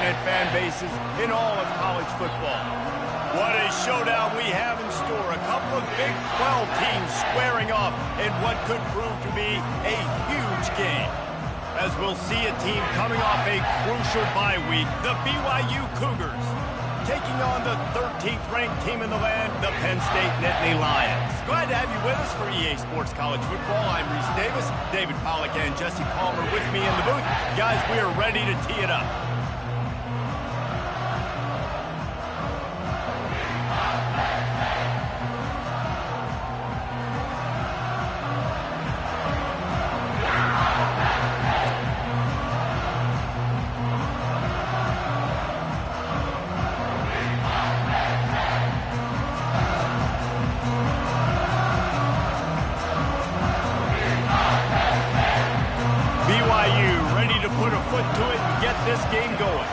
passionate fan bases in all of college football. What a showdown we have in store. A couple of Big 12 teams squaring off in what could prove to be a huge game. As we'll see a team coming off a crucial bye week, the BYU Cougars, taking on the 13th ranked team in the land, the Penn State Nittany Lions. Glad to have you with us for EA Sports College Football. I'm Reese Davis, David Pollack and Jesse Palmer with me in the booth. Guys, we are ready to tee it up. BYU ready to put a foot to it and get this game going.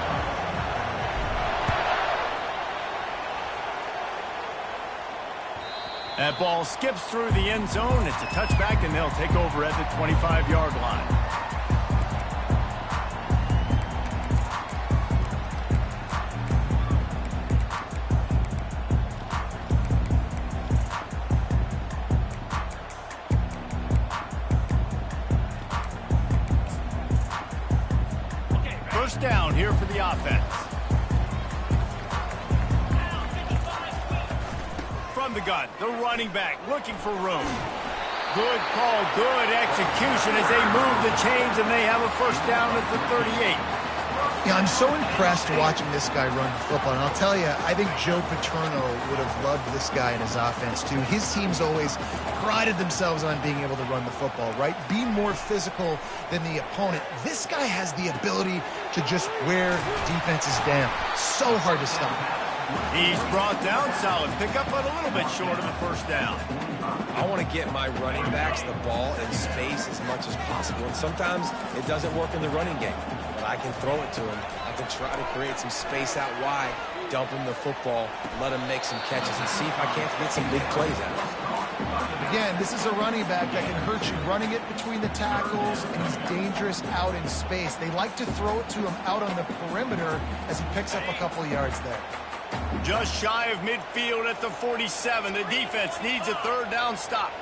That ball skips through the end zone. It's a touchback, and they'll take over at the 25-yard line. First down here for the offense. From the gun, the running back looking for room. Good call, good execution as they move the chains, and they have a first down at the 38. Yeah, I'm so impressed watching this guy run the football. And I'll tell you, I think Joe Paterno would have loved this guy in his offense, too. His teams always prided themselves on being able to run the football, right? Be more physical than the opponent. This guy has the ability to just wear defenses down. So hard to stop. He's brought down solid. Pick up on a little bit short of the first down. I want to get my running backs the ball in space as much as possible. And sometimes it doesn't work in the running game. But I can throw it to him. I can try to create some space out wide, dump him the football, let him make some catches, and see if I can't get some big plays out of it. Again, this is a running back that can hurt you running it between the tackles, and he's dangerous out in space. They like to throw it to him out on the perimeter as he picks up a couple yards there. Just shy of midfield at the 47. The defense needs a third down stop.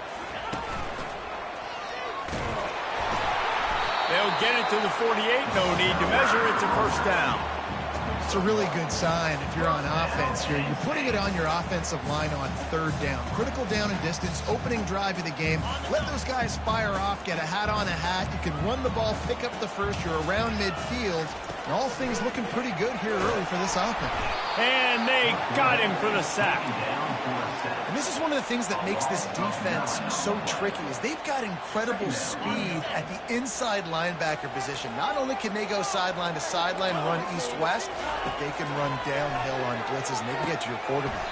They'll get it to the 48. No need to measure. It's a first down. It's a really good sign if you're on offense here. You're putting it on your offensive line on third down. Critical down and distance, opening drive of the game. Let those guys fire off, get a hat on a hat. You can run the ball, pick up the first. You're around midfield. And all things looking pretty good here early for this offense. And they got him for the sack. And this is one of the things that makes this defense so tricky is they've got incredible speed at the inside linebacker position. Not only can they go sideline to sideline, run east-west, but they can run downhill on blitzes, and they can get to your quarterback.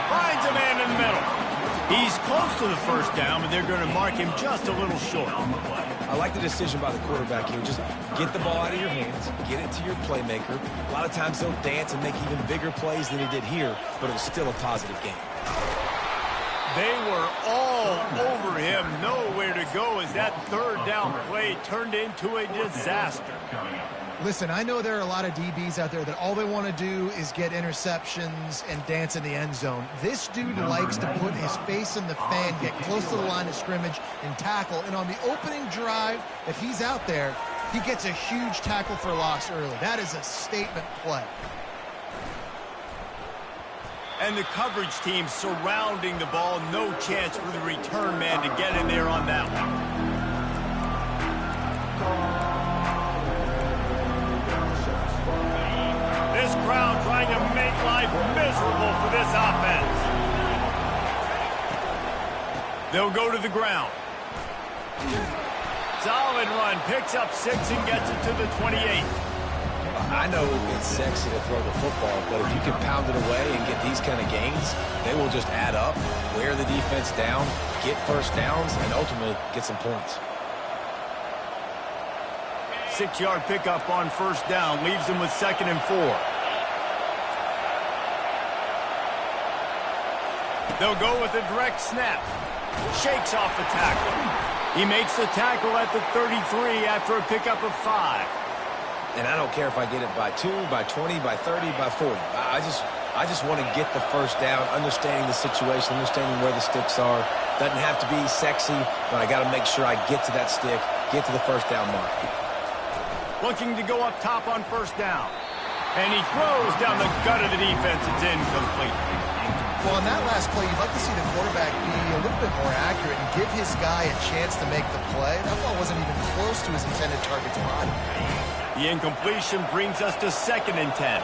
Finds a man in the middle. He's close to the first down, but they're going to mark him just a little short. I like the decision by the quarterback here. Just get the ball out of your hands, get it to your playmaker. A lot of times they'll dance and make even bigger plays than he did here, but it was still a positive game. They were all over him, nowhere to go as that third down play turned into a disaster. Listen, I know there are a lot of DBs out there that all they want to do is get interceptions and dance in the end zone. This dude likes to put his face in the fan, get close to the line of scrimmage, and tackle. And on the opening drive, if he's out there, he gets a huge tackle for loss early. That is a statement play. And the coverage team surrounding the ball. No chance for the return man to get in there on that one. This crowd trying to make life miserable for this offense. They'll go to the ground. Solid run. Picks up 6 and gets it to the 28. I know it's sexy to throw the football, but if you can pound it away and get these kind of gains, they will just add up, wear the defense down, get first downs, and ultimately get some points. 6-yard pickup on first down. Leaves them with 2nd and 4. They'll go with a direct snap. Shakes off the tackle. He makes the tackle at the 33 after a pickup of 5. And I don't care if I get it by 2, by 20, by 30, by 40. I just want to get the first down, understanding the situation, understanding where the sticks are. Doesn't have to be sexy, but I got to make sure I get to that stick, get to the first down mark. Looking to go up top on first down. And he throws down the gut of the defense. It's incomplete. Well, on that last play, you'd like to see the quarterback be a little bit more accurate and give his guy a chance to make the play. That ball wasn't even close to his intended target's body. The incompletion brings us to 2nd and 10.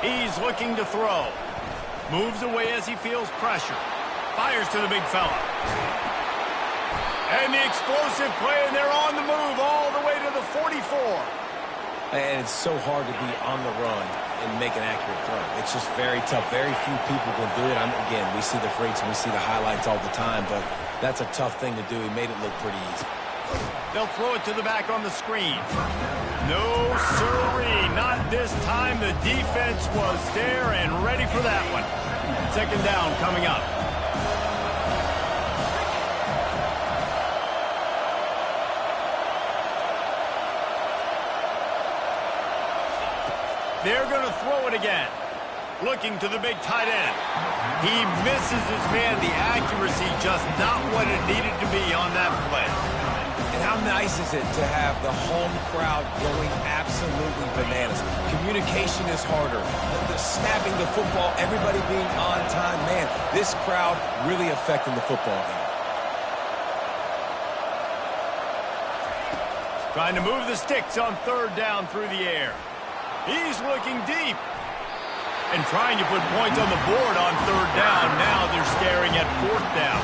He's looking to throw. Moves away as he feels pressure. Fires to the big fella. And the explosive play, and they're on the move all the way to the 44. And it's so hard to be on the run and make an accurate throw. It's just very tough. Very few people can do it. Again, we see the freaks and we see the highlights all the time, but that's a tough thing to do. He made it look pretty easy. They'll throw it to the back on the screen. No, sirree, not this time. The defense was there and ready for that one. 2nd down coming up. They're going to throw it again. Looking to the big tight end. He misses his man. The accuracy just not what it needed to be on that play. And how nice is it to have the home crowd going absolutely bananas? Communication is harder. The snapping the football, everybody being on time. Man, this crowd really affecting the football game. Trying to move the sticks on 3rd down through the air. He's looking deep. And trying to put points on the board on 3rd down. Now they're staring at 4th down.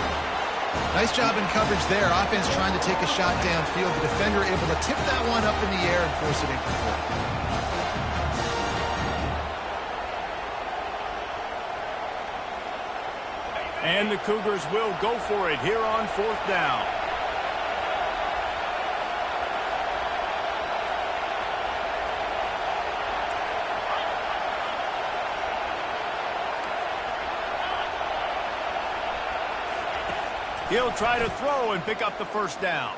Nice job in coverage there. Offense trying to take a shot downfield. The defender able to tip that one up in the air and force it incomplete. And the Cougars will go for it here on 4th down. He'll try to throw and pick up the first down.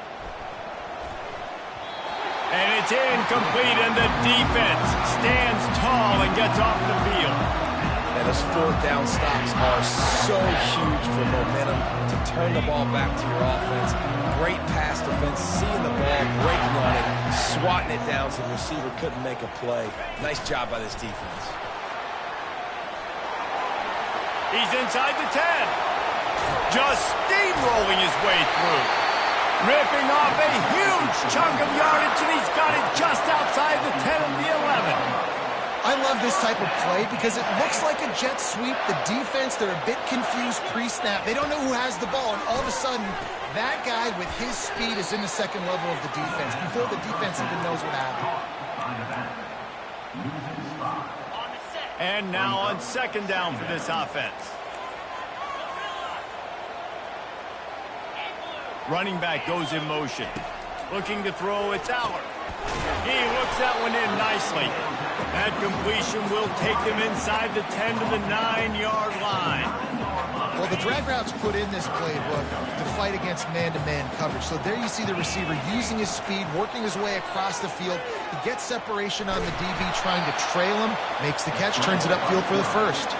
And it's incomplete, and the defense stands tall and gets off the field. And those 4th down stops are so huge for momentum to turn the ball back to your offense. Great pass defense, seeing the ball, breaking on it, swatting it down so the receiver couldn't make a play. Nice job by this defense. He's inside the 10. Just steamrolling his way through. Ripping off a huge chunk of yardage, and he's got it just outside the 10 of the 11. I love this type of play because it looks like a jet sweep. The defense, they're a bit confused pre-snap. They don't know who has the ball, and all of a sudden, that guy with his speed is in the 2nd level of the defense before the defense even knows what happened. And now on 2nd down for this offense. Running back goes in motion. Looking to throw, it's Aller. He looks that one in nicely. That completion will take them inside the 10 to the 9-yard line. Well, the drag routes put in this playbook to fight against man-to-man coverage. So there you see the receiver using his speed, working his way across the field. He gets separation on the DB, trying to trail him, makes the catch, turns it upfield for the first.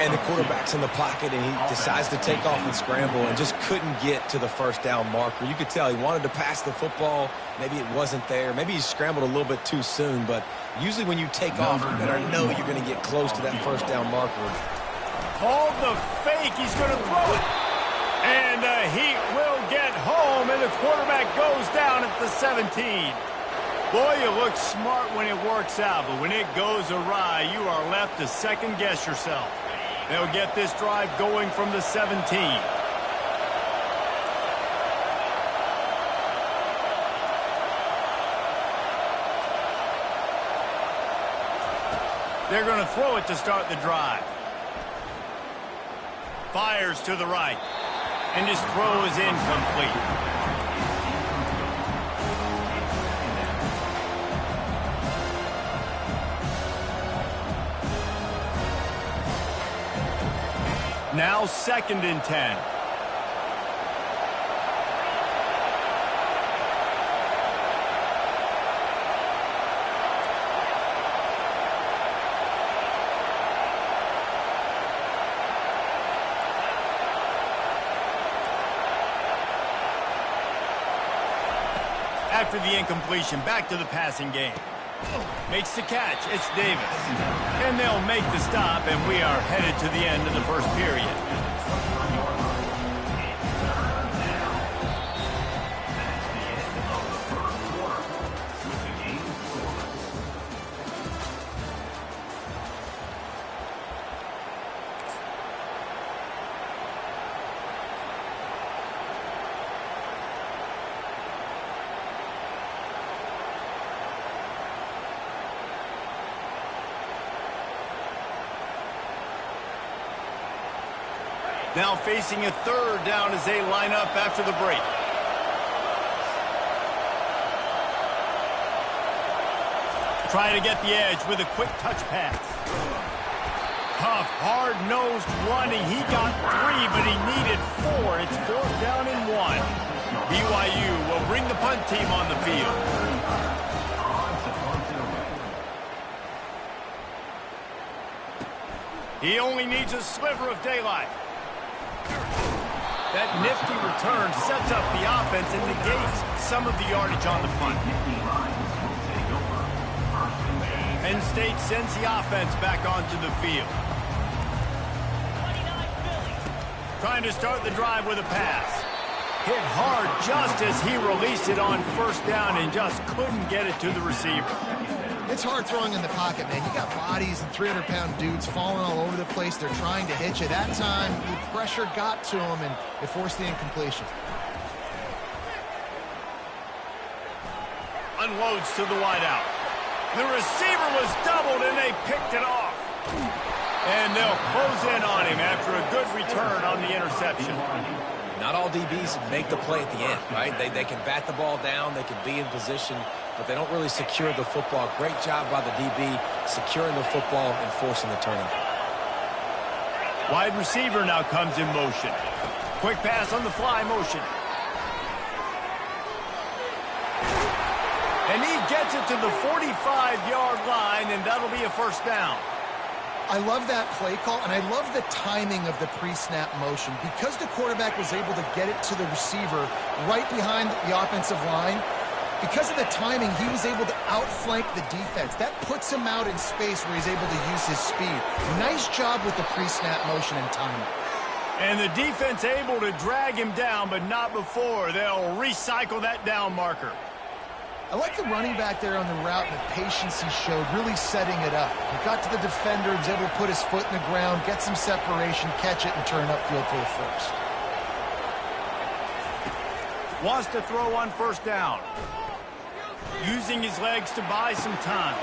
And the quarterback's in the pocket, and he decides to take off and scramble and just couldn't get to the first down marker. You could tell he wanted to pass the football. Maybe it wasn't there. Maybe he scrambled a little bit too soon. But usually when you take off, you better know you're going to get close to that first down marker. Called the fake. He's going to throw it. And the Heat will get home, and the quarterback goes down at the 17. Boy, you look smart when it works out, but when it goes awry, you are left to second-guess yourself. They'll get this drive going from the 17. They're going to throw it to start the drive. Fires to the right, and his throw is incomplete. Now 2nd and 10. After the incompletion, back to the passing game. Makes the catch. It's Davis. And they'll make the stop, and we are headed to the end of the first period. Now facing a 3rd down as they line up after the break. Trying to get the edge with a quick touch pass. Tough, hard-nosed running. He got 3, but he needed 4. It's 4th down and 1. BYU will bring the punt team on the field. He only needs a sliver of daylight. That nifty return sets up the offense and negates some of the yardage on the punt. Penn State sends the offense back onto the field. Trying to start the drive with a pass. Hit hard just as he released it on 1st down and just couldn't get it to the receiver. It's hard throwing in the pocket, man. You got bodies and 300-pound dudes falling all over the place. They're trying to hit you. That time, the pressure got to him, and it forced the incompletion. Unloads to the wideout. The receiver was doubled, and they picked it off. And they'll close in on him after a good return on the interception. Not all DBs make the play at the end, right? They can bat the ball down, they can be in position, but they don't really secure the football. Great job by the DB securing the football and forcing the turnover. Wide receiver now comes in motion. Quick pass on the fly motion. And he gets it to the 45-yard line, and that'll be a 1st down. I love that play call, and I love the timing of the pre-snap motion. Because the quarterback was able to get it to the receiver right behind the offensive line, because of the timing, he was able to outflank the defense. That puts him out in space where he's able to use his speed. Nice job with the pre-snap motion and timing. And the defense able to drag him down, but not before. They'll recycle that down marker. I like the running back there on the route and the patience he showed, really setting it up. He got to the defender, he was able to put his foot in the ground, get some separation, catch it, and turn upfield for the 1st. Wants to throw on 1st down. Using his legs to buy some time.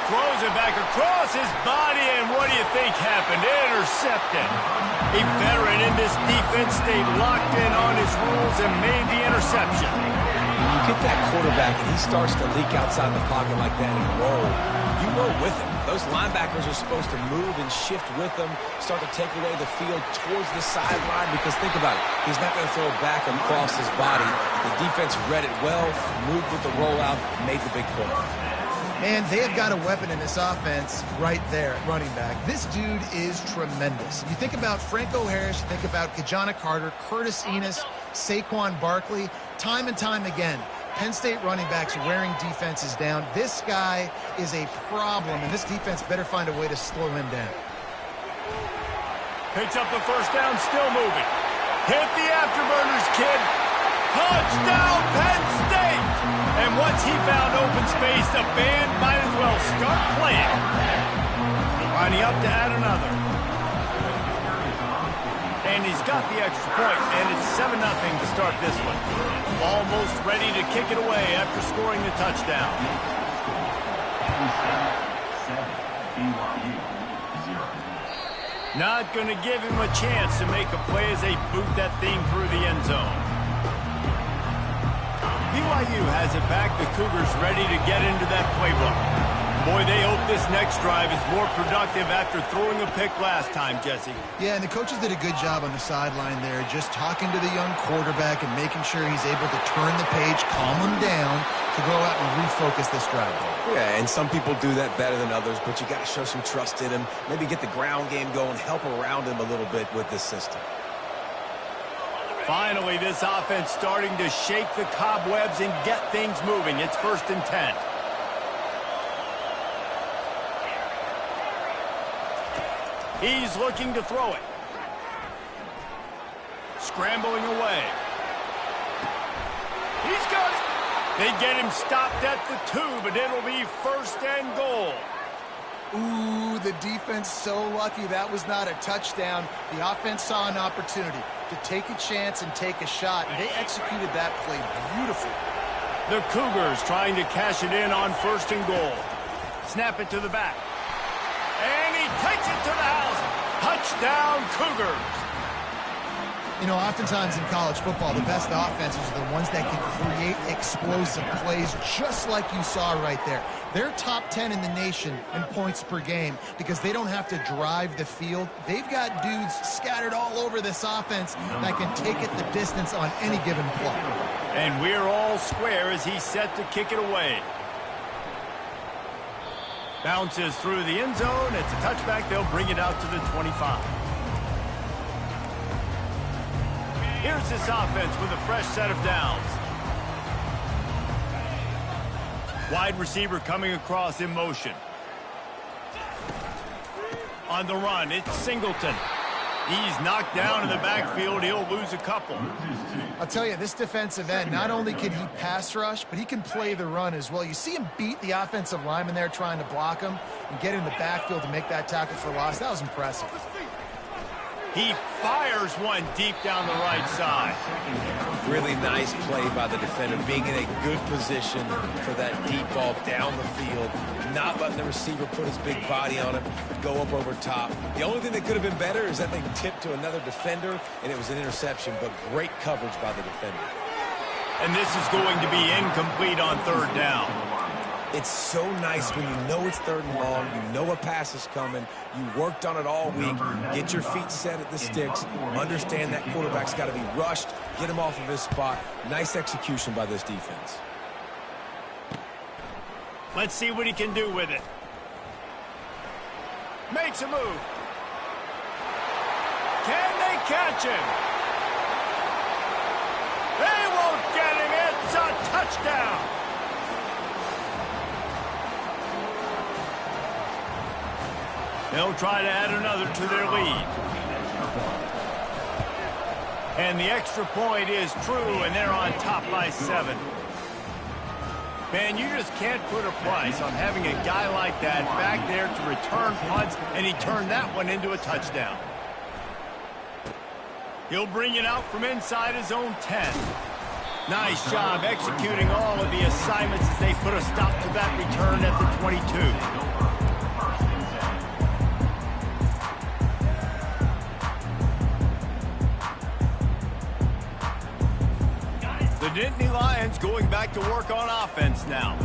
Throws it back across his body, and what do you think happened? Intercepted. A veteran in this defense stayed locked in on his rules and made the interception. When you get that quarterback and he starts to leak outside the pocket like that and roll, you roll with him. Those linebackers are supposed to move and shift with him, start to take away the field towards the sideline, because think about it, he's not going to throw it back across his body. The defense read it well, moved with the rollout, made the big play. And they have got a weapon in this offense right there at running back. This dude is tremendous. You think about Franco Harris, you think about Kajana Carter, Curtis Enos, Saquon Barkley, time and time again, Penn State running backs wearing defenses down. This guy is a problem, and this defense better find a way to slow him down. Picks up the 1st down, still moving. Hit the afterburners, kid. Touchdown, Penn State! And once he found open space, the band might as well start playing. Lining up to add another. And he's got the extra point, and it's 7-0 to start this one. Almost ready to kick it away after scoring the touchdown. Not going to give him a chance to make a play as they boot that thing through the end zone. BYU has it back. The Cougars ready to get into that playbook. Boy, they hope this next drive is more productive after throwing a pick last time, Jesse. Yeah, and the coaches did a good job on the sideline there, just talking to the young quarterback and making sure he's able to turn the page, calm him down to go out and refocus this drive. Yeah, and some people do that better than others, but you got to show some trust in him, maybe get the ground game going, help around him a little bit with this system. Finally, this offense starting to shake the cobwebs and get things moving. It's 1st and 10. He's looking to throw it. Scrambling away. He's got it. They get him stopped at the 2, but it'll be 1st and goal. Ooh, the defense so lucky that was not a touchdown. The offense saw an opportunity to take a chance and take a shot, and they executed that play beautifully. The Cougars trying to cash it in on 1st and goal. Snap it to the back. And he takes it to the house. Touchdown, Cougars. You know, oftentimes in college football, the best offenses are the ones that can create explosive plays, just like you saw right there. They're top 10 in the nation in points per game because they don't have to drive the field. They've got dudes scattered all over this offense that can take it the distance on any given play. And we're all square as he's set to kick it away. Bounces through the end zone. It's a touchback. They'll bring it out to the 25. Here's this offense with a fresh set of downs. Wide receiver coming across in motion. On the run, it's Singleton. He's knocked down in the backfield. He'll lose a couple. I'll tell you, this defensive end, not only can he pass rush, but he can play the run as well. You see him beat the offensive lineman there trying to block him and get in the backfield to make that tackle for loss. That was impressive. He fires one deep down the right side. Really nice play by the defender, being in a good position for that deep ball down the field, not letting the receiver put his big body on it, go up over top. The only thing that could have been better is that they tipped to another defender, and it was an interception, but great coverage by the defender. And this is going to be incomplete on 3rd down. It's so nice when you know it's 3rd and long, you know a pass is coming, you worked on it all week, get your feet set at the sticks, understand that quarterback's got to be rushed, get him off of his spot. Nice execution by this defense. Let's see what he can do with it. Makes a move. Can they catch him? They won't get him. It's a touchdown. They'll try to add another to their lead. And the extra point is true, and they're on top by 7. Man, you just can't put a price on having a guy like that back there to return punts, and he turned that one into a touchdown. He'll bring it out from inside his own 10. Nice job executing all of the assignments as they put a stop to that return at the 22. The Nittany Lions going back to work on offense now.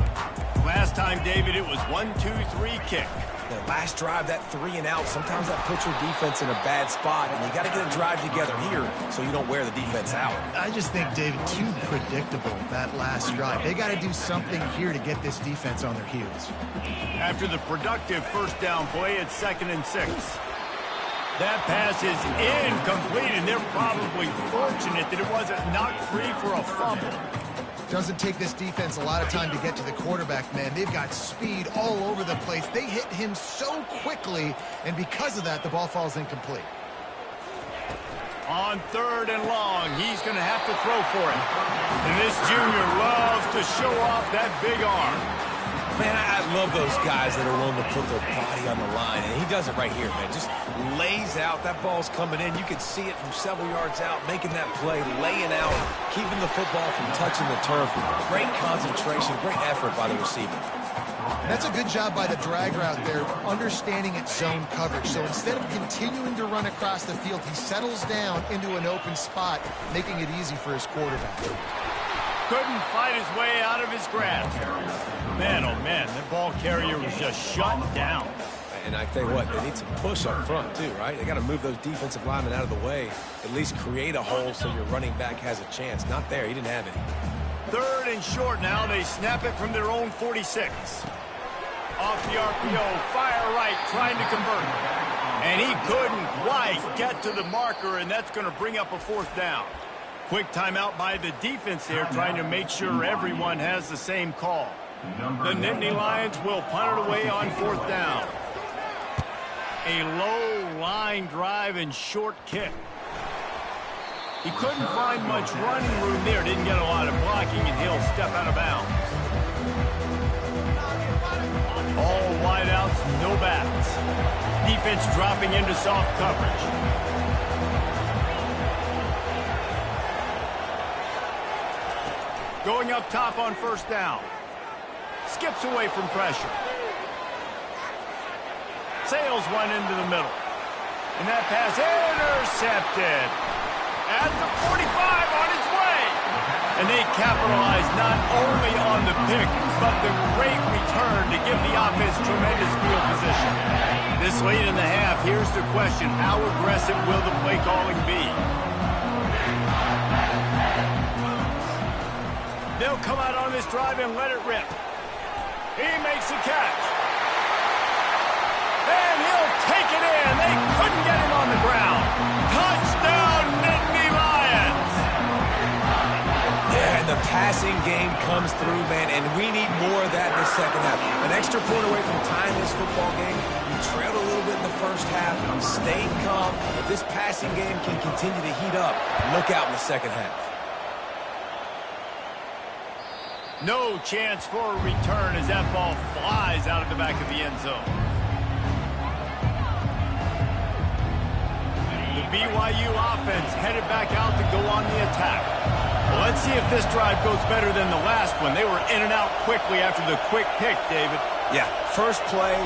Last time, David, it was 1-2-3 kick. The last drive, that 3 and out, sometimes that puts your defense in a bad spot, and you got to get a drive together here so you don't wear the defense out. I just think, David, too predictable, that last drive. They got to do something here to get this defense on their heels. After the productive 1st down play, it's 2nd and 6. That pass is incomplete, and they're probably fortunate that it wasn't knocked free for a fumble. Doesn't take this defense a lot of time to get to the quarterback, man. They've got speed all over the place. They hit him so quickly, and because of that, the ball falls incomplete. On 3rd and long, he's going to have to throw for it. And this junior loves to show off that big arm. Man, I love those guys that are willing to put their body on the line, and he does it right here, man. Just lays out. That ball's coming in. You can see it from several yards out, making that play, laying out, keeping the football from touching the turf. Great concentration, great effort by the receiver. That's a good job by the drag route there, understanding its zone coverage. So instead of continuing to run across the field, he settles down into an open spot, making it easy for his quarterback. couldn't fight his way out of his grasp. Man, oh man, the ball carrier was just shut down. And I tell you what, they need some push up front too, right? They got to move those defensive linemen out of the way, at least create a hole so your running back has a chance. Not there. He didn't have any. 3rd and short now. They snap it from their own 46. Off the RPO, fire right, trying to convert. And he couldn't quite get to the marker, and that's going to bring up a 4th down. Quick timeout by the defense here, trying to make sure everyone has the same call. The Nittany Lions will punt it away on 4th down. A low line drive and short kick. He couldn't find much running room there. Didn't get a lot of blocking, and he'll step out of bounds. All wideouts, no backs. Defense dropping into soft coverage. Going up top on 1st down. Skips away from pressure. Sails one into the middle. And that pass intercepted. At the 45 on its way. And they capitalize not only on the pick, but the great return to give the offense tremendous field position. This late in the half, here's the question. How aggressive will the play calling be? They'll come out on this drive and let it rip. He makes a catch. And he'll take it in. They couldn't get him on the ground. Touchdown, Nittany Lions. Yeah, and the passing game comes through, man, and we need more of that in the second half. An extra point away from tying this football game. You trailed a little bit in the first half. You stayed calm. If this passing game can continue to heat up, look out in the second half. No chance for a return as that ball flies out of the back of the end zone. The BYU offense headed back out to go on the attack. Well, let's see if this drive goes better than the last one. They were in and out quickly after the quick pick, David. Yeah, first play,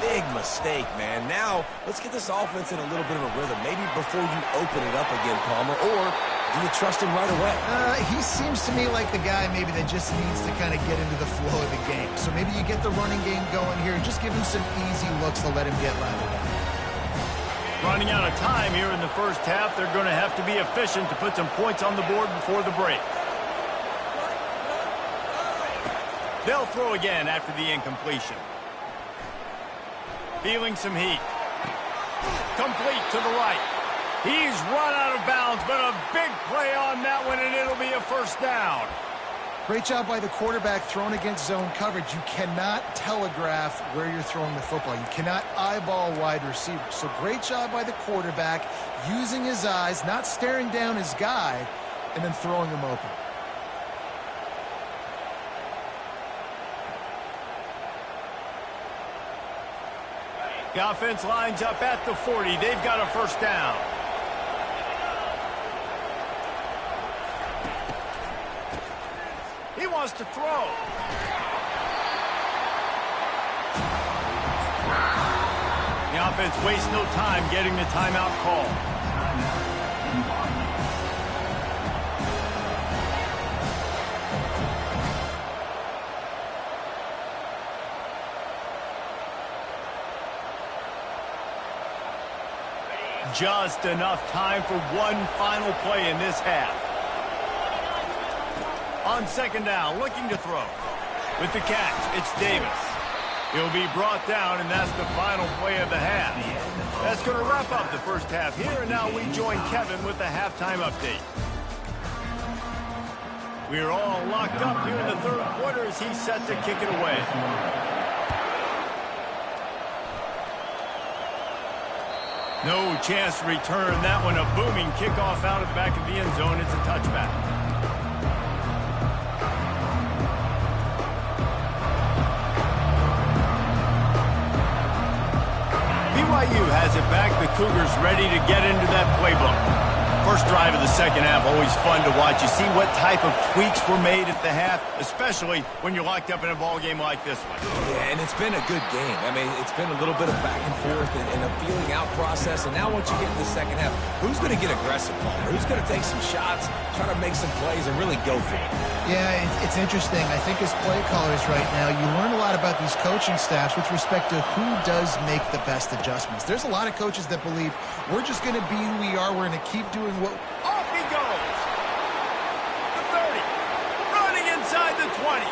big mistake, man. Now, let's get this offense in a little bit of a rhythm. Maybe before you open it up again, Palmer, or do you trust him right away? He seems to me like the guy maybe that just needs to kind of get into the flow of the game. So maybe you get the running game going here and just give him some easy looks to let him get lateral. Running out of time here in the first half. They're going to have to be efficient to put some points on the board before the break. They'll throw again after the incompletion. Feeling some heat. Complete to the right. He's run out of bounds, but a big play on that one, and it'll be a 1st down. Great job by the quarterback throwing against zone coverage. You cannot telegraph where you're throwing the football. You cannot eyeball wide receivers. So great job by the quarterback using his eyes, not staring down his guy, and then throwing him open. The offense lines up at the 40. They've got a 1st down. He wants to throw. The offense wastes no time getting the timeout call. Just enough time for one final play in this half. On 2nd down, looking to throw. With the catch, it's Davis. He'll be brought down, and that's the final play of the half. That's going to wrap up the first half here, and now we join Kevin with the halftime update. We're all locked up here in the 3rd quarter as he's set to kick it away. No chance to return that one. A booming kickoff out of the back of the end zone. It's a touchback. BYU has it back. The Cougars ready to get into that playbook. First drive of the second half, always fun to watch. You see what type of tweaks were made at the half, especially when you're locked up in a ball game like this one. Yeah, and it's been a good game. I mean, it's been a little bit of back and forth and a feeling out process. And now once you get in the second half, who's going to get aggressive, Palmer? Who's going to take some shots, try to make some plays, and really go for it? Yeah, it's interesting. I think as play callers right now, you learn a lot about these coaching staffs with respect to who does make the best adjustments. There's a lot of coaches that believe we're just going to be who we are. We're going to keep doing what... Off he goes! The 30. Running inside the 20.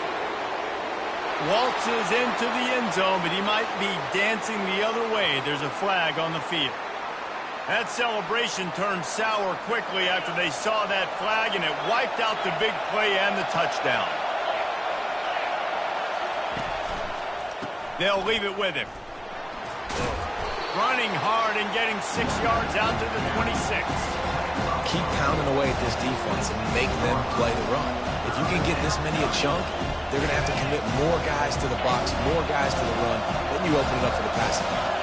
Waltzes into the end zone, but he might be dancing the other way. There's a flag on the field. That celebration turned sour quickly after they saw that flag, and it wiped out the big play and the touchdown. They'll leave it with him. Running hard and getting 6 yards out to the 26. Keep pounding away at this defense and make them play the run. If you can get this many a chunk, they're going to have to commit more guys to the box, more guys to the run. Then you open it up for the passing game.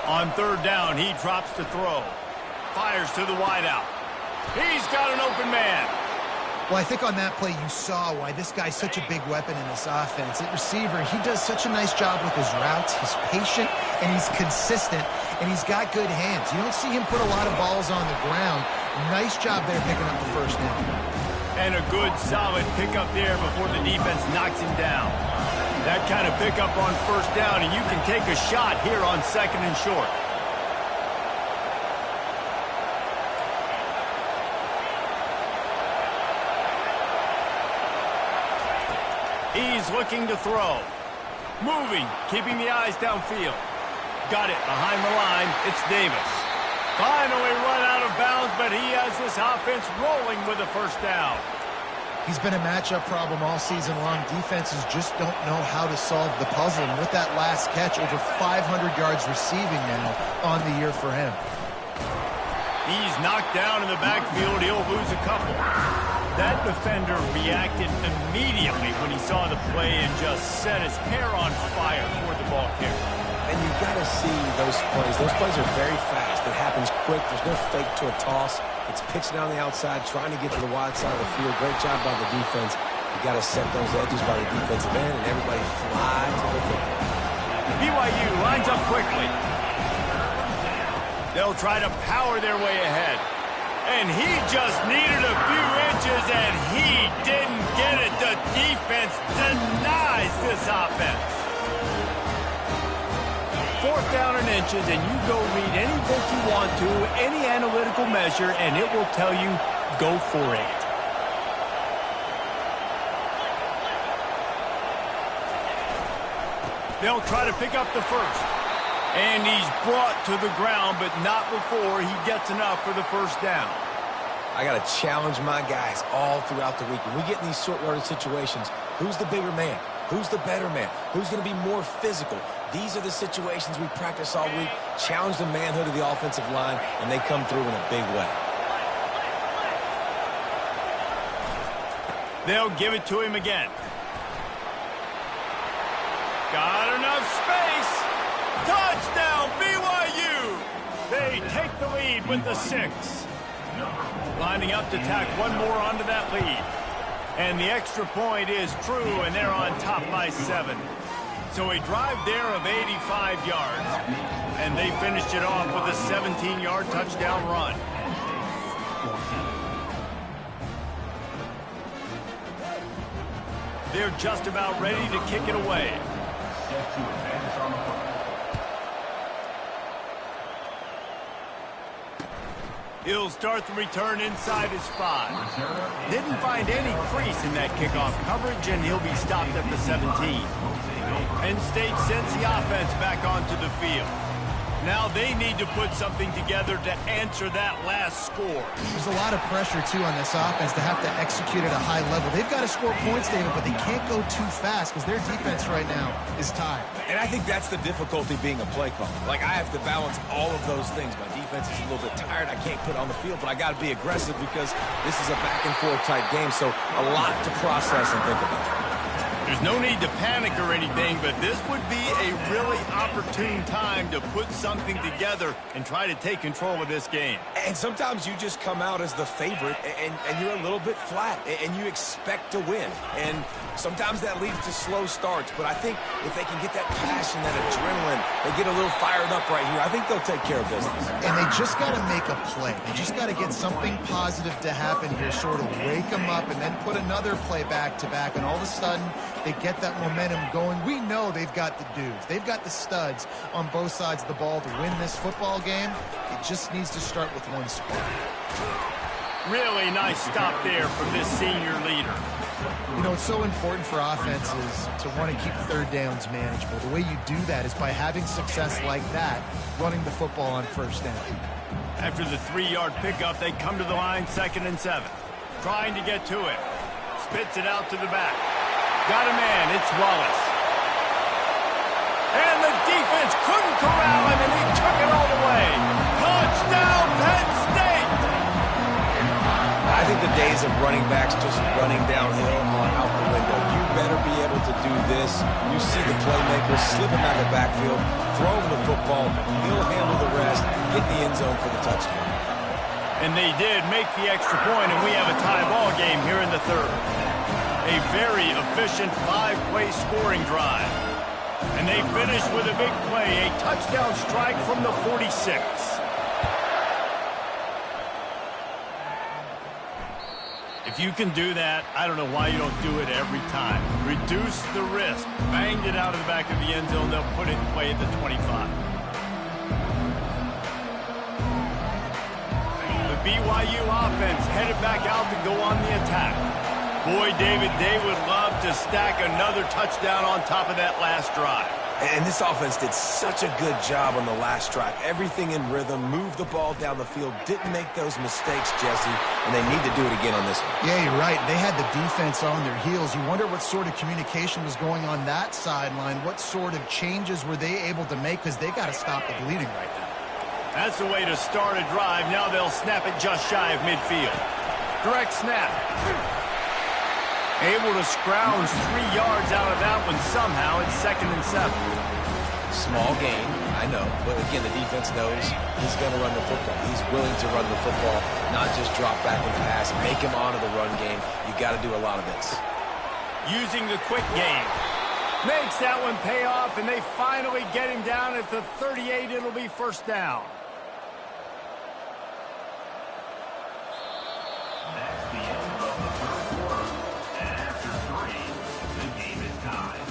On third down, he drops to throw. Fires to the wideout. He's got an open man. Well, I think on that play you saw why this guy's such a big weapon in this offense. At receiver, he does such a nice job with his routes. He's patient, and he's consistent, and he's got good hands. You don't see him put a lot of balls on the ground. Nice job there picking up the first down. And a good, solid pickup there before the defense knocks him down. That kind of pickup on first down, and you can take a shot here on second and short. He's looking to throw. Moving, keeping the eyes downfield. Got it behind the line. It's Davis. Finally run out of bounds, but he has this offense rolling with a first down. He's been a matchup problem all season long. Defenses just don't know how to solve the puzzle. And with that last catch, over 500 yards receiving now on the year for him. He's knocked down in the backfield. He'll lose a couple. That defender reacted immediately when he saw the play and just set his hair on fire toward the ball carrier. And you got to see those plays. Those plays are very fast. It happens quick. There's no fake to a toss. It's pitched down the outside, trying to get to the wide side of the field. Great job by the defense. You got to set those edges by the defensive end, and everybody fly to the football. BYU lines up quickly. They'll try to power their way ahead. And he just needed a few inches, and he didn't get it. The defense denies this offense. Fourth down and inches, and you go read any book you want to, any analytical measure, and it will tell you, go for it. They'll try to pick up the first. And he's brought to the ground, but not before he gets enough for the first down. I got to challenge my guys all throughout the week. When we get in these short yardage situations, who's the bigger man? Who's the better man? Who's going to be more physical? These are the situations we practice all week. Challenge the manhood of the offensive line, and they come through in a big way. They'll give it to him again. Got enough space. Touchdown, BYU! They take the lead with the 6. Lining up to tack one more onto that lead. And the extra point is true, and they're on top by 7. So a drive there of 85 yards. And they finished it off with a 17-yard touchdown run. They're just about ready to kick it away. He'll start the return inside his 5. Didn't find any crease in that kickoff coverage, and he'll be stopped at the 17. Penn State sends the offense back onto the field. Now they need to put something together to answer that last score. There's a lot of pressure, too, on this offense to have to execute at a high level. They've got to score points, David, but they can't go too fast because their defense right now is tired. And I think that's the difficulty being a play caller. Like, I have to balance all of those things. My defense is a little bit tired. I can't put on the field, but I got to be aggressive because this is a back-and-forth type game, so a lot to process and think about. There's no need to panic or anything, but this would be a really opportune time to put something together and try to take control of this game. And sometimes you just come out as the favorite, and you're a little bit flat, and you expect to win. And sometimes that leads to slow starts, but I think if they can get that passion, that adrenaline, they get a little fired up right here, I think they'll take care of business. And they just got to make a play. They just got to get something positive to happen here, sort of wake them up, and then put another play back-to-back, and all of a sudden, they get that momentum going. We know they've got the dudes. They've got the studs on both sides of the ball to win this football game. It just needs to start with one spark. Really nice stop there from this senior leader. You know, it's so important for offenses to want to keep third downs manageable. The way you do that is by having success like that, running the football on first down. After the 3-yard pickup, they come to the line 2nd and 7. Trying to get to it. Spits it out to the back. Got a man. It's Wallace. And the defense couldn't corral him, and he took it all the way. Touchdown, Penn State! I think the days of running backs just running downhill are out the window. You better be able to do this. You see the playmaker slip him out of the backfield, throw him the football, he'll handle the rest, get the end zone for the touchdown. And they did make the extra point, and we have a tie ball game here in the 3rd. A very efficient 5-play scoring drive. And they finish with a big play, a touchdown strike from the 46. If you can do that, I don't know why you don't do it every time. Reduce the risk. Banged it out of the back of the end zone. They'll put it in play at the 25. The BYU offense headed back out to go on the attack. Boy, David, they would love to stack another touchdown on top of that last drive. And this offense did such a good job on the last drive. Everything in rhythm, moved the ball down the field, didn't make those mistakes, Jesse, and they need to do it again on this one. Yeah, you're right. They had the defense on their heels. You wonder what sort of communication was going on that sideline. What sort of changes were they able to make? Because they got to stop the bleeding right now. That's the way to start a drive. Now they'll snap it just shy of midfield. Direct snap. Able to scrounge 3 yards out of that one somehow. It's 2nd and 7. Small gain, I know. But again, the defense knows he's going to run the football. He's willing to run the football, not just drop back in the pass and make him honor the run game. You got to do a lot of this. Using the quick game. Makes that one pay off, and they finally get him down at the 38. It'll be first down. That's the end of the 3rd quarter. And after 3, the game is tied.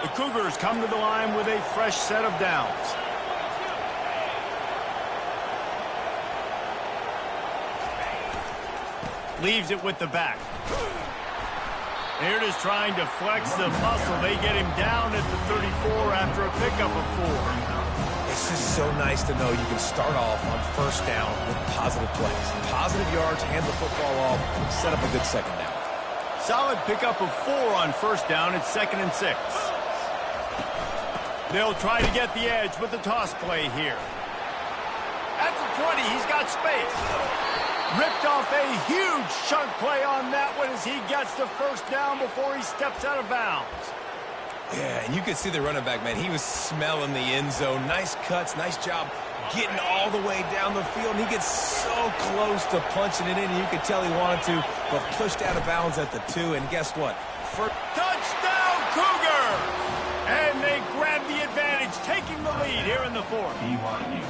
The Cougars come to the line with a fresh set of downs. Leaves it with the back. They're just trying to flex the muscle. They get him down at the 34 after a pickup of 4. It's just so nice to know you can start off on first down with positive plays. Positive yards, hand the football off, set up a good second down. Solid pickup of 4 on first down. It's 2nd and 6. They'll try to get the edge with the toss play here. At the 20, he's got space. Ripped off a huge chunk play on that one as he gets the first down before he steps out of bounds. Yeah, and you could see the running back, man. He was smelling the end zone. Nice cuts, nice job getting all the way down the field. And he gets so close to punching it in, and you could tell he wanted to, but pushed out of bounds at the 2. And guess what? Touchdown, Cougar! And they grab the advantage, taking the lead here in the 4th. BYU.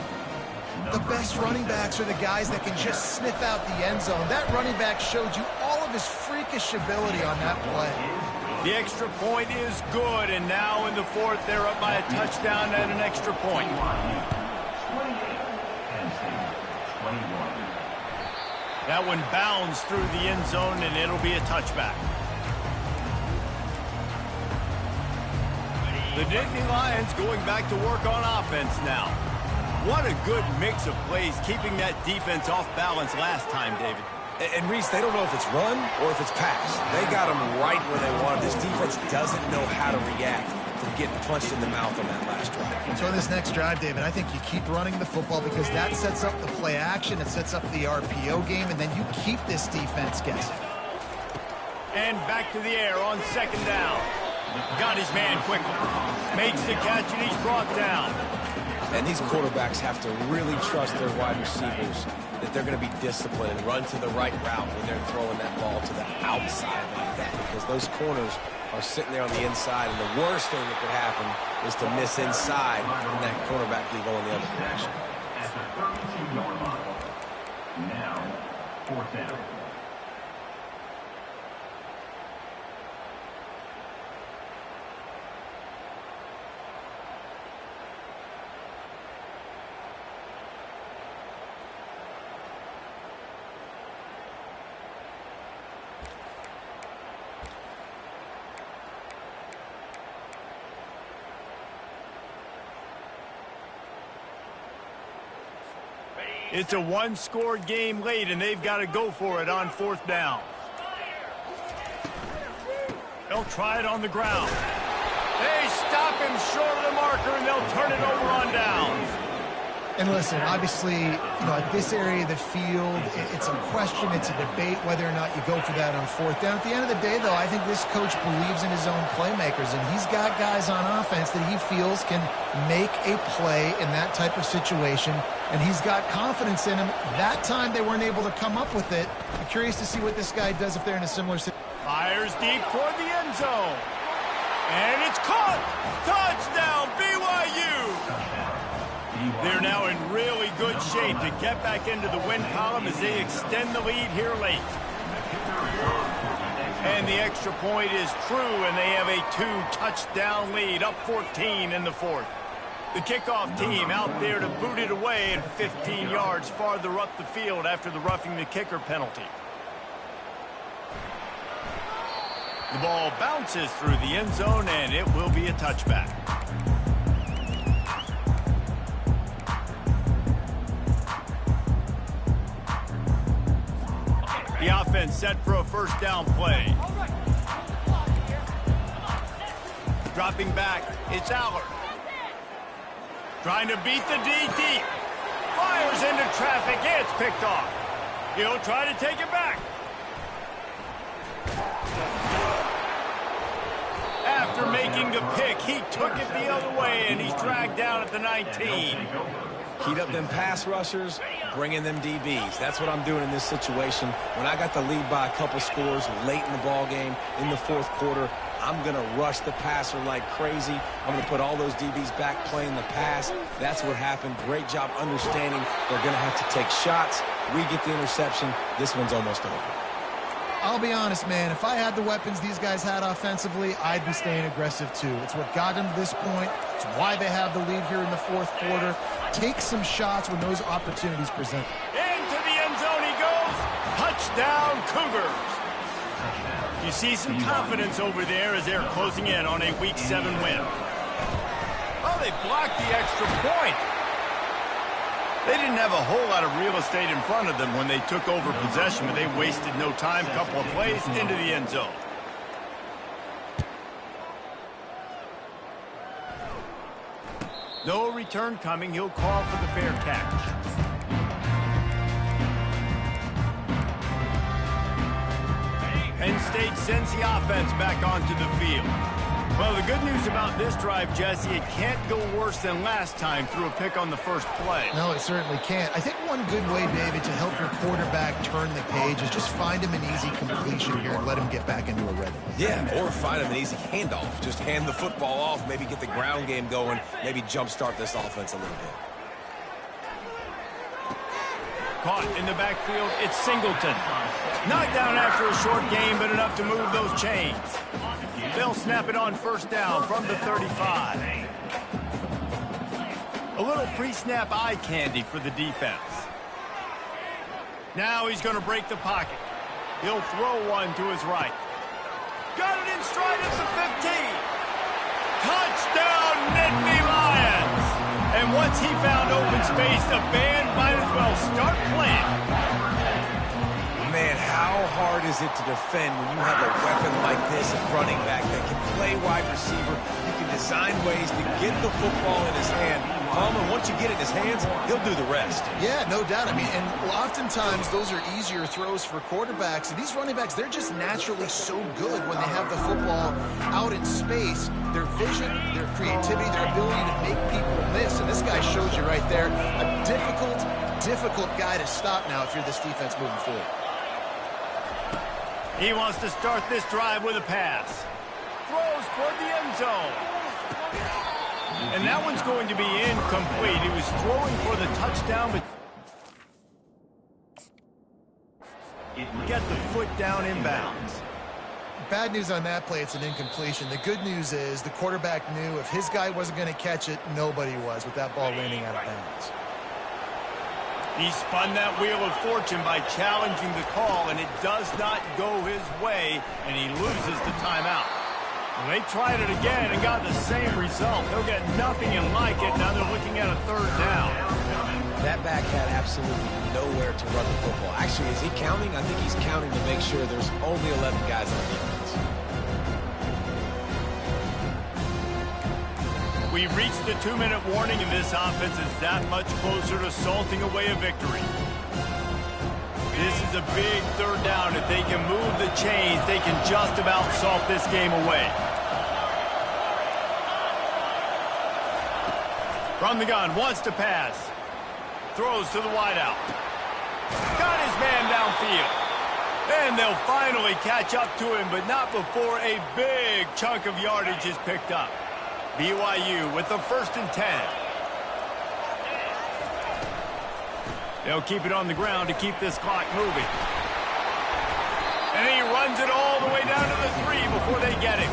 The best running backs are the guys that can just sniff out the end zone. That running back showed you all of his freakish ability on that play. The extra point is good, and now in the 4th, they're up by a touchdown and an extra point. 28, Penn State 21. That one bounds through the end zone, and it'll be a touchback. The Nittany Lions going back to work on offense now. What a good mix of plays, keeping that defense off balance last time, David. And Reese, they don't know if it's run or if it's pass. They got them right where they wanted. This defense doesn't know how to react. from getting punched in the mouth on that last drive. So in this next drive, David, I think you keep running the football because that sets up the play action, it sets up the RPO game, and then you keep this defense guessing. And back to the air on second down. Got his man quickly. Makes the catch, and he's brought down. And these quarterbacks have to really trust their wide receivers that they're going to be disciplined and run to the right route when they're throwing that ball to the outside like that, because those corners are sitting there on the inside, and the worst thing that could happen is to miss inside and that cornerback be going the other direction. At the 32-yard line. Now, fourth down. It's a one-score game late, and they've got to go for it on fourth down. They'll try it on the ground. They stop him short of the marker, and they'll turn it over on downs. And listen, obviously, at this area of the field, it's a question, it's a debate whether or not you go for that on fourth down. At the end of the day, though, I think this coach believes in his own playmakers, and he's got guys on offense that he feels can make a play in that type of situation, and he's got confidence in him. That time, they weren't able to come up with it. I'm curious to see what this guy does if they're in a similar situation. Fires deep toward the end zone. And it's caught! Touchdown, BYU! They're now in really good shape to get back into the win column as they extend the lead here late. And the extra point is true, and they have a 2-touchdown lead, up 14 in the fourth. The kickoff team out there to boot it away and 15 yards farther up the field after the roughing the kicker penalty. The ball bounces through the end zone, and it will be a touchback. The offense set for a first down play. Dropping back, it's Allard. Trying to beat the D deep. Fires into traffic, it's picked off. He'll try to take it back. After making the pick, he took it the other way, and he's dragged down at the 19. Heat up them pass rushers, bring in them DBs. That's what I'm doing in this situation. When I got the lead by a couple scores late in the ball game, in the fourth quarter, I'm going to rush the passer like crazy. I'm going to put all those DBs back playing the pass. That's what happened. Great job understanding they're going to have to take shots. We get the interception. This one's almost over. I'll be honest, man, if I had the weapons these guys had offensively, I'd be staying aggressive too. It's what got them to this point. It's why they have the lead here in the fourth quarter. Take some shots when those opportunities present. Into the end zone he goes. Touchdown, Cougars. You see some confidence over there as they're closing in on a Week 7 win. Oh, they blocked the extra point. They didn't have a whole lot of real estate in front of them when they took over possession, but they wasted no time. Couple of plays into the end zone. No return coming. He'll call for the fair catch. Penn State sends the offense back onto the field. Well, the good news about this drive, Jesse, it can't go worse than last time through a pick on the first play. No, it certainly can't. I think one good way, David, to help your quarterback turn the page is just find him an easy completion here and let him get back into a rhythm. Yeah, or find him an easy handoff. Just hand the football off, maybe get the ground game going, maybe jumpstart this offense a little bit. Caught in the backfield, it's Singleton. Knocked down after a short game, but enough to move those chains. They'll snap it on first down from the 35. A little pre-snap eye candy for the defense. Now he's going to break the pocket. He'll throw one to his right. Got it in stride at the 15. Touchdown, Nittany Lions! And once he found open space, the band might as well start playing. Man, how hard is it to defend when you have a weapon like this, a running back that can play wide receiver? You can design ways to get the football in his hand. Palmer, once you get it in his hands, he'll do the rest. Yeah, no doubt. I mean, and oftentimes those are easier throws for quarterbacks. And these running backs, they're just naturally so good when they have the football out in space. Their vision, their creativity, their ability to make people miss. And this guy shows you right there a difficult guy to stop now if you're this defense moving forward. He wants to start this drive with a pass. Throws toward the end zone. And that one's going to be incomplete. He was throwing for the touchdown, but get the foot down inbounds. Bad news on that play, it's an incompletion. The good news is the quarterback knew if his guy wasn't going to catch it, nobody was with that ball landing out of bounds. He spun that wheel of fortune by challenging the call, and it does not go his way, and he loses the timeout. Well, they tried it again and got the same result. They'll get nothing and like it. Now they're looking at a third down. That back had absolutely nowhere to run the football. Actually, is he counting? I think he's counting to make sure there's only 11 guys on defense. We reached the 2-minute warning, and this offense is that much closer to salting away a victory. This is a big third down. If they can move the chains, they can just about salt this game away. From the gun, wants to pass. Throws to the wideout. Got his man downfield. And they'll finally catch up to him, but not before a big chunk of yardage is picked up. BYU with the 1st and 10. They'll keep it on the ground to keep this clock moving. And he runs it all the way down to the 3 before they get him.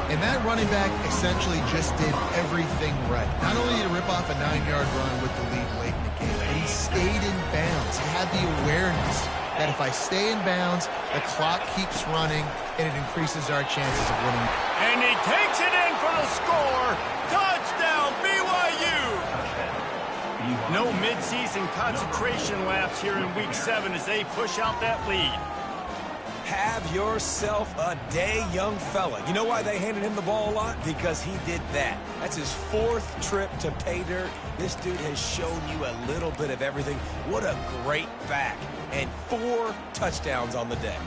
And that running back essentially just did everything right. Not only did he rip off a 9-yard run with the lead late in the game, but he stayed in bounds. He had the awareness that if I stay in bounds, the clock keeps running, and it increases our chances of winning. And he takes it in for the score. Touchdown, BYU! No midseason concentration laps here in Week 7 as they push out that lead. Have yourself a day, young fella. You know why they handed him the ball a lot? Because he did that. That's his 4th trip to pay dirt. This dude has shown you a little bit of everything. What a great back. And 4 touchdowns on the day.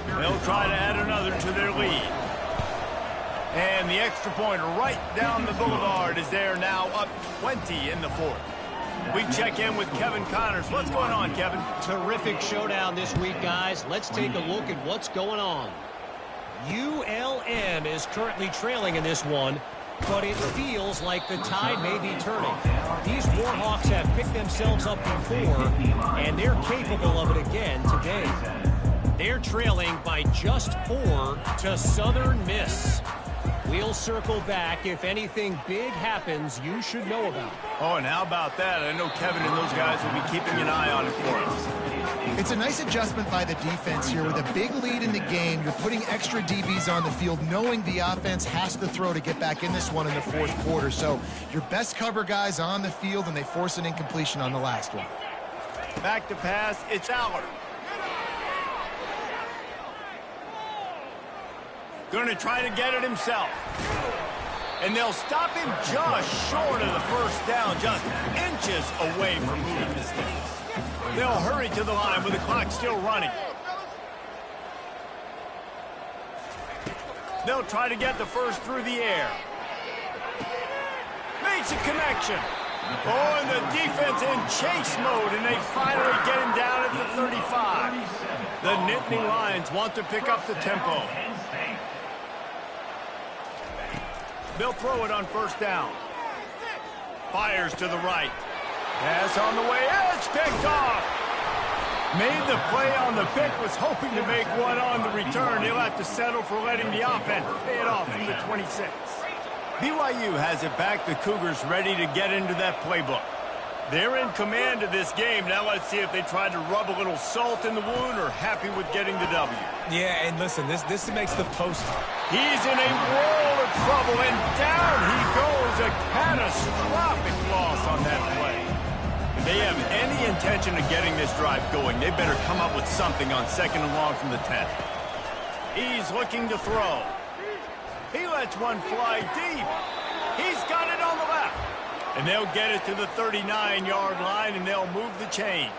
They'll try to add another to their lead. And the extra point right down the boulevard is there now, up 20 in the 4th. We check in with Kevin Connors. What's going on, Kevin? Terrific showdown this week, guys. Let's take a look at what's going on. ULM is currently trailing in this one, but it feels like the tide may be turning. These Warhawks have picked themselves up before, and they're capable of it again today. They're trailing by just 4 to Southern Miss. We'll circle back. If anything big happens, you should know about it. Oh, and how about that? I know Kevin and those guys will be keeping an eye on it for us. It's a nice adjustment by the defense here. With a big lead in the game, you're putting extra DBs on the field, knowing the offense has to throw to get back in this one in the 4th quarter. So your best cover guys on the field, and they force an incompletion on the last one. Back to pass, it's Aller. Going to try to get it himself. And they'll stop him just short of the 1st down, just inches away from moving the sticks. They'll hurry to the line with the clock still running. They'll try to get the 1st through the air. Makes a connection. Oh, and the defense in chase mode, and they finally get him down at the 35. The Nittany Lions want to pick up the tempo. They'll throw it on 1st down. Fires to the right. Pass on the way. It's picked off. Made the play on the pick. Was hoping to make one on the return. He'll have to settle for letting the offense pay it off from the 26. BYU has it back. The Cougars ready to get into that playbook. They're in command of this game. Now let's see if they try to rub a little salt in the wound or happy with getting the W. Yeah, and listen, this makes the post. He's in a world of trouble, and down he goes. A catastrophic loss on that play. If they have any the intention of getting this drive going, they better come up with something on 2nd and long from the 10. He's looking to throw. He lets one fly deep. He's got it on the left. And they'll get it to the 39-yard line, and they'll move the chains.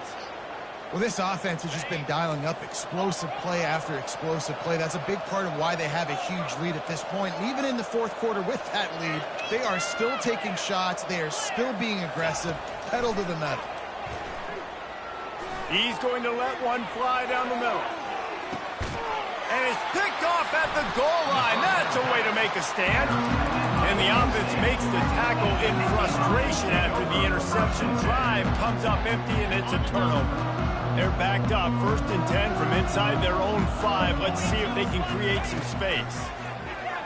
Well, this offense has just been dialing up explosive play after explosive play. That's a big part of why they have a huge lead at this point. And even in the 4th quarter with that lead, they are still taking shots. They are still being aggressive, pedal to the metal. He's going to let one fly down the middle. And it's picked off at the goal line. That's a way to make a stand. And the offense makes the tackle in frustration after the interception. Drive comes up empty, and it's a turnover. They're backed up, 1st and 10 from inside their own 5. Let's see if they can create some space.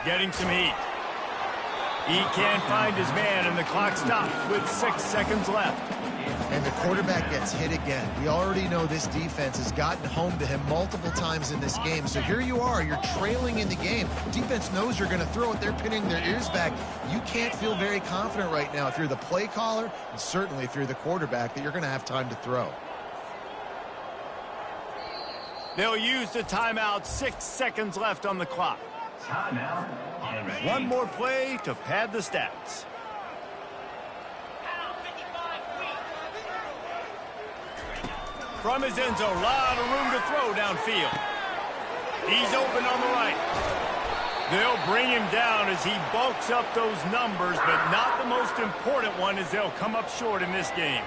Getting some heat. He can't find his man, and the clock stops with 6 seconds left. And the quarterback gets hit again. We already know this defense has gotten home to him multiple times in this game. So here you are, you're trailing in the game. Defense knows you're going to throw it. They're pinning their ears back. You can't feel very confident right now if you're the play caller, and certainly if you're the quarterback, that you're going to have time to throw. They'll use the timeout. 6 seconds left on the clock. Timeout. One more play to pad the stats. From his end zone, a lot of room to throw downfield. He's open on the right. They'll bring him down as he bulks up those numbers, but not the most important one, as they'll come up short in this game.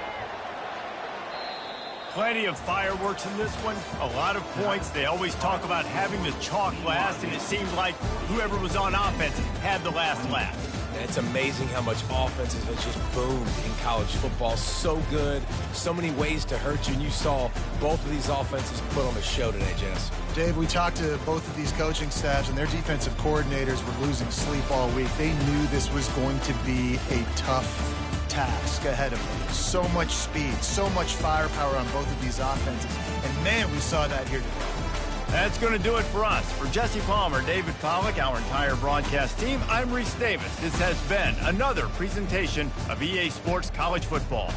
Plenty of fireworks in this one, a lot of points. They always talk about having the chalk last, and it seemed like whoever was on offense had the last laugh. And it's amazing how much offenses have just boomed in college football. So good, so many ways to hurt you, and you saw both of these offenses put on a show today, Jess. Dave, we talked to both of these coaching staffs, and their defensive coordinators were losing sleep all week. They knew this was going to be a tough task ahead of them. So much speed, so much firepower on both of these offenses. And, man, we saw that here today. That's going to do it for us. For Jesse Palmer, David Pollack, our entire broadcast team, I'm Reese Davis. This has been another presentation of EA Sports College Football.